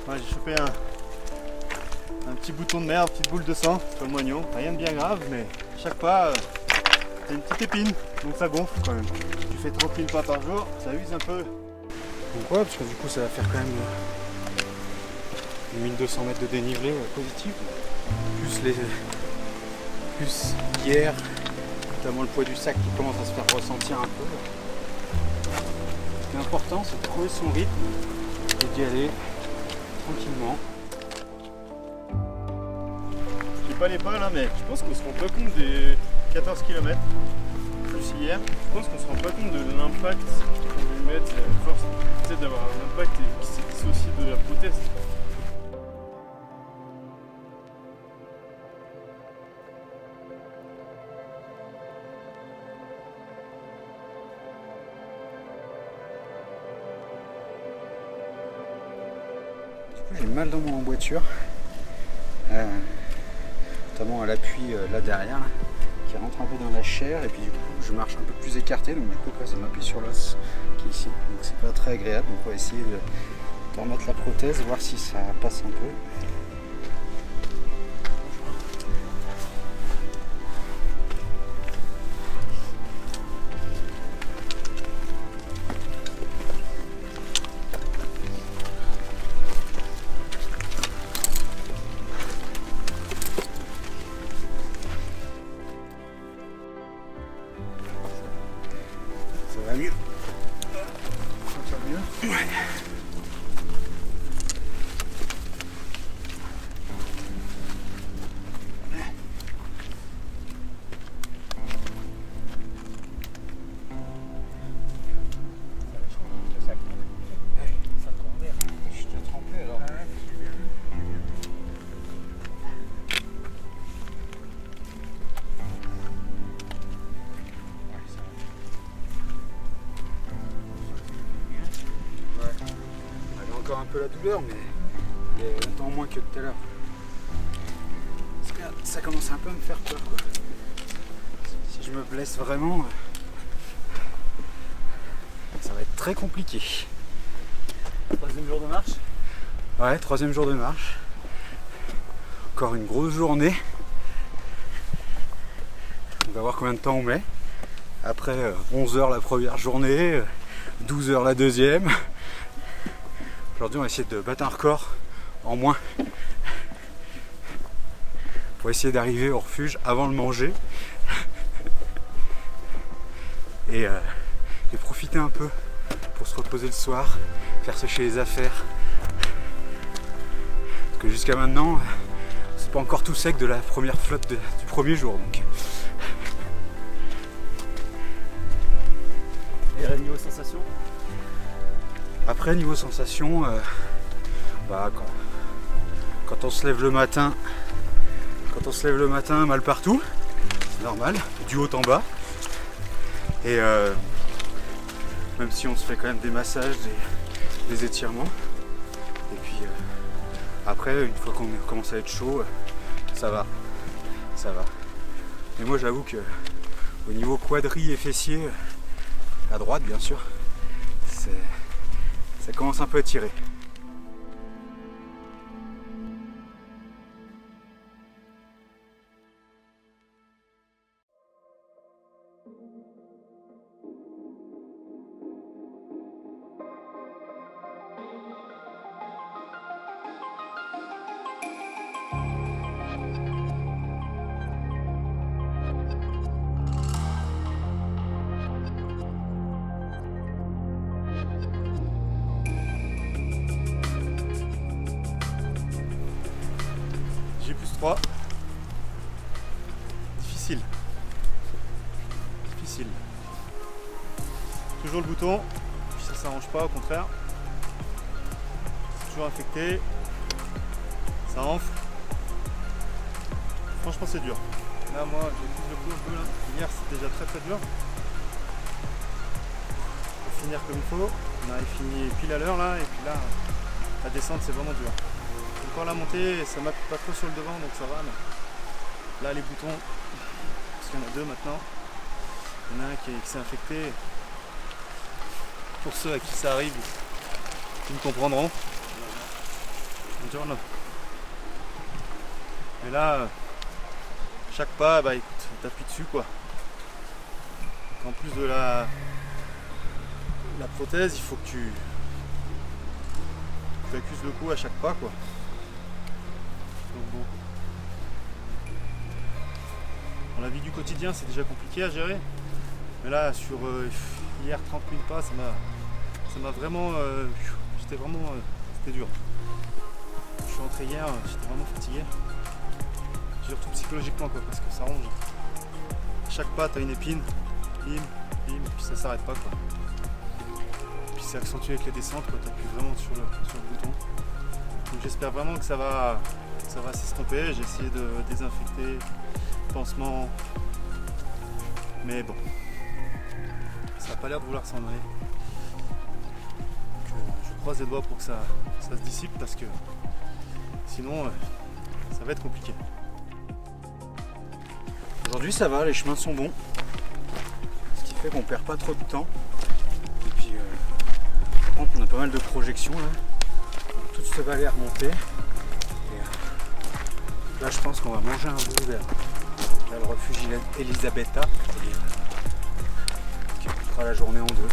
Ouais, j'ai chopé un petit bouton de merde, petite boule de sang sur le moignon. Rien de bien grave, mais chaque pas, c'est une petite épine, donc ça gonfle quand même. Tu fais 30 000 pas par jour, ça use un peu. Donc ouais, parce que du coup ça va faire quand même 1200 mètres de dénivelé positif. Plus hier, notamment le poids du sac qui commence à se faire ressentir un peu. Ce qui est important, c'est de trouver son rythme et d'y aller tranquillement. J'ai pas les pas là, mais je pense qu'on se rend pas compte des 14 km plus hier. Je pense qu'on se rend pas compte de l'impact qu'on lui met, force peut-être d'avoir un impact qui se dissocie de la prothèse. J'ai mal dans mon emboîture, notamment à l'appui là derrière, là, qui rentre un peu dans la chair, et puis du coup je marche un peu plus écarté, donc du coup ça m'appuie sur l'os qui est ici, donc c'est pas très agréable. Donc on va essayer de remettre la prothèse, voir si ça passe un peu. Ça va mieux. Ça va mieux. Ouais. Je suis déjà trempé alors. Elle a encore un peu la douleur, mais il est longtemps moins que tout à l'heure. Parce que ça commence un peu à me faire peur, quoi. Si je me blesse vraiment, ça va être très compliqué. Troisième jour de marche. Ouais, troisième jour de marche. Encore une grosse journée. On va voir combien de temps on met. Après 11 heures la première journée, 12 heures la deuxième. Aujourd'hui on va essayer de battre un record en moins. Pour essayer d'arriver au refuge avant le manger. Et profiter un peu pour se reposer le soir, faire sécher les affaires. Parce que jusqu'à maintenant, c'est pas encore tout sec de la première flotte du premier jour. Donc. Et niveau sensation? Après niveau sensation, quand on se lève le matin, mal partout, c'est normal, du haut en bas. Et même si on se fait quand même des massages, des étirements. Et puis après, une fois qu'on commence à être chaud, ça va. Mais moi j'avoue que au niveau quadri et fessier, à droite bien sûr, ça commence un peu à tirer. J+3. Difficile. Toujours le bouton, puis ça s'arrange pas, au contraire. C'est toujours infecté. Ça enfle. Franchement c'est dur. Là moi j'ai plus le coup un peu là. Hier c'était déjà très dur. Faut finir comme il faut. On a fini pile à l'heure là et puis là la descente c'est vraiment dur. Encore la montée, ça m'appuie pas trop sur le devant donc ça va. Mais là les boutons, parce qu'il y en a deux maintenant. Il y en a un qui s'est infecté. Pour ceux à qui ça arrive, ils me comprendront. on turn. Mais là, chaque pas, bah écoute, t'appuies dessus quoi. En plus de la prothèse, il faut que tu accuses le coup à chaque pas quoi. Donc bon. Dans la vie du quotidien, c'est déjà compliqué à gérer. Mais là, sur hier 30 000 pas, ça m'a vraiment. C'était dur. Je suis rentré hier, j'étais vraiment fatigué. Surtout psychologiquement quoi, parce que ça ronge. À chaque pas, t'as une épine, bim, bim, puis ça s'arrête pas quoi. Puis c'est accentué avec les descentes, quoi, t'appuies vraiment sur le bouton. Donc j'espère vraiment que ça va s'estomper. J'ai essayé de désinfecter, pansement. Mais bon, ça n'a pas l'air de vouloir s'en aller. Je croise les doigts pour que ça se dissipe parce que sinon ça va être compliqué. Aujourd'hui ça va, les chemins sont bons. Ce qui fait qu'on perd pas trop de temps. Et puis par contre on a pas mal de projections là. Toute cette vallée à remonter. Et, là je pense qu'on va manger un bout vers le refuge Elisabetta. Et qui coupera la journée en deux.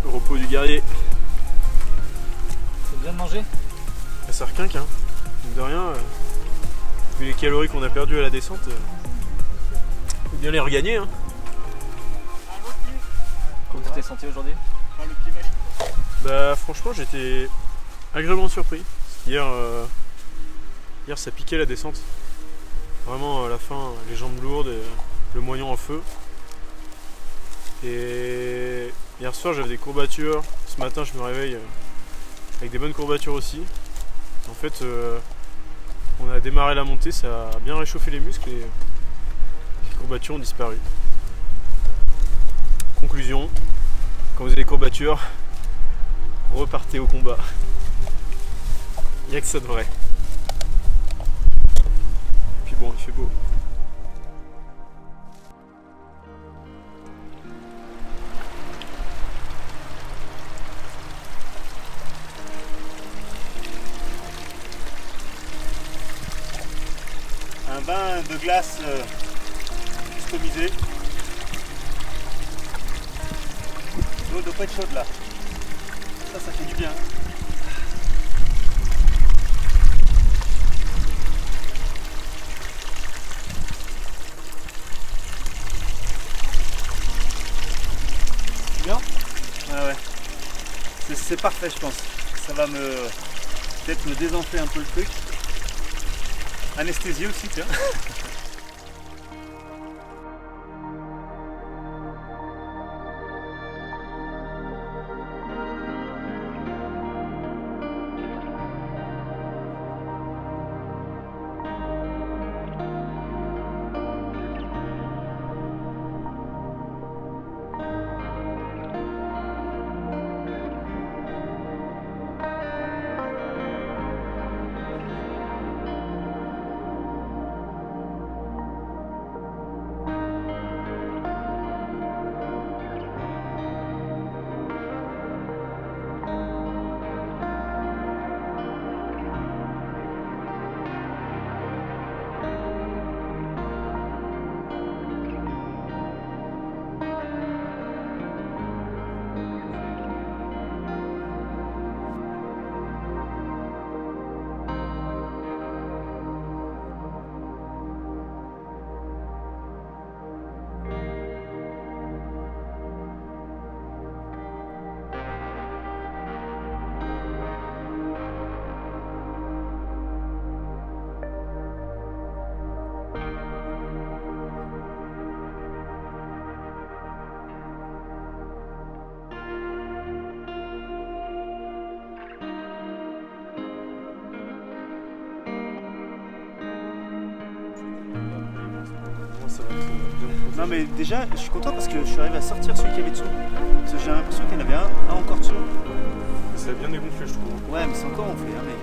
Repos du guerrier. C'est bien de manger? Ça requinque, hein. Mine de rien, vu les calories qu'on a perdues à la descente, faut bien les regagner, hein. Comment tu t'es senti aujourd'hui? Bah franchement j'étais agréablement surpris. Hier ça piquait la descente. Vraiment à la fin, les jambes lourdes et le moignon en feu. Et hier soir j'avais des courbatures. Ce matin je me réveille avec des bonnes courbatures aussi. En fait on a démarré la montée, ça a bien réchauffé les muscles et les courbatures ont disparu. Conclusion, quand vous avez des courbatures, repartez au combat. Il n'y a que ça de vrai. Puis bon, il fait beau. Un bain de glace customisé. L'eau doit pas être chaude là. Ça fait du bien. Bien? Ah ouais. C'est parfait je pense. Ça va peut-être me désenfler un peu le truc. Anesthésie aussi tiens. Non mais déjà, je suis content parce que je suis arrivé à sortir celui qui avait dessous. Parce que j'ai l'impression qu'il y en avait un encore dessous. Ça a bien dégonflé, je trouve. Ouais, mais c'est encore enflé, hein, mec.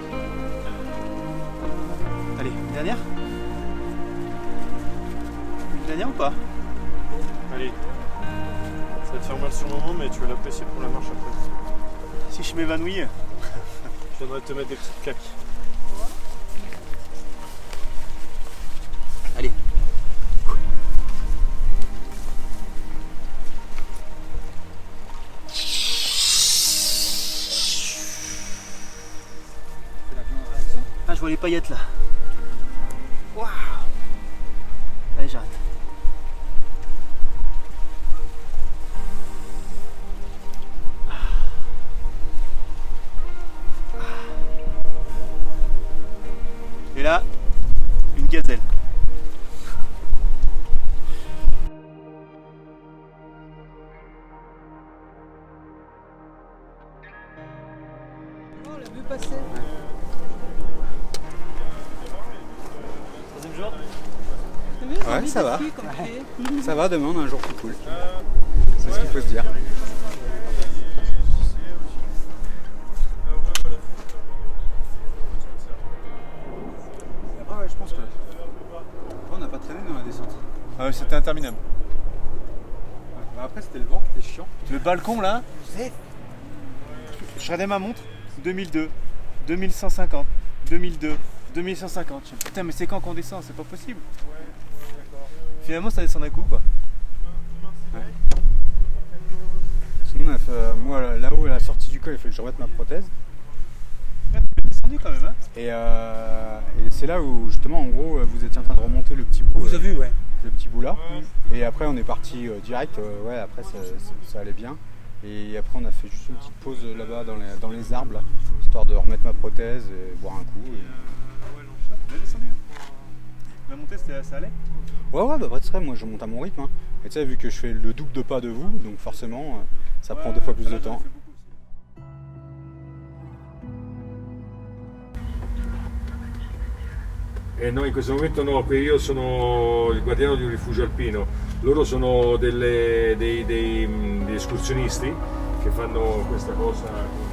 Allez, une dernière? Une dernière ou pas? Allez. Ça va te faire mal sur le moment, mais tu vas l'apprécier pour la marche après. Si je m'évanouis. Je viendrai te mettre des petites claques. Allez. Ah, je vois les paillettes là. Waouh. Allez, j'arrête. Et là, une gazelle. On l'a vu passer. Troisième jour. T'as vu, Ouais, ça va. comme pied. Ça va, demain on a un jour plus cool. C'est ce qu'il faut se dire. Ah ouais, je pense que. On n'a pas traîné dans la descente. Ah ouais, c'était interminable. Bah après, c'était le vent qui était chiant. Le balcon là, je regardais ma montre, 2002, 2150, 2002, 2150. Je me dis, putain, mais c'est quand qu'on descend? C'est pas possible. Finalement, ça descend d'un coup quoi. Sinon, on a fait, moi là-haut, à la sortie du col, il fallait que je remette ma prothèse. Descendu quand même, hein. Et c'est là où, justement, en gros, vous étiez en train de remonter le petit bout. Vous avez vu, ouais. Le petit bout là. Et après, on est parti direct. Ouais, après, ça allait bien. Et après, on a fait juste une petite pause là-bas dans les arbres, là, histoire de remettre ma prothèse et boire un coup. On est descendu. La montée, ça allait? Ouais, bah après, c'est vrai, moi je monte à mon rythme. Hein. Et tu sais, vu que je fais le double de pas de vous, donc forcément, ça prend 2 fois plus de temps. E noi in questo momento no, qui io sono il guardiano di un rifugio alpino, loro sono degli escursionisti che fanno questa cosa.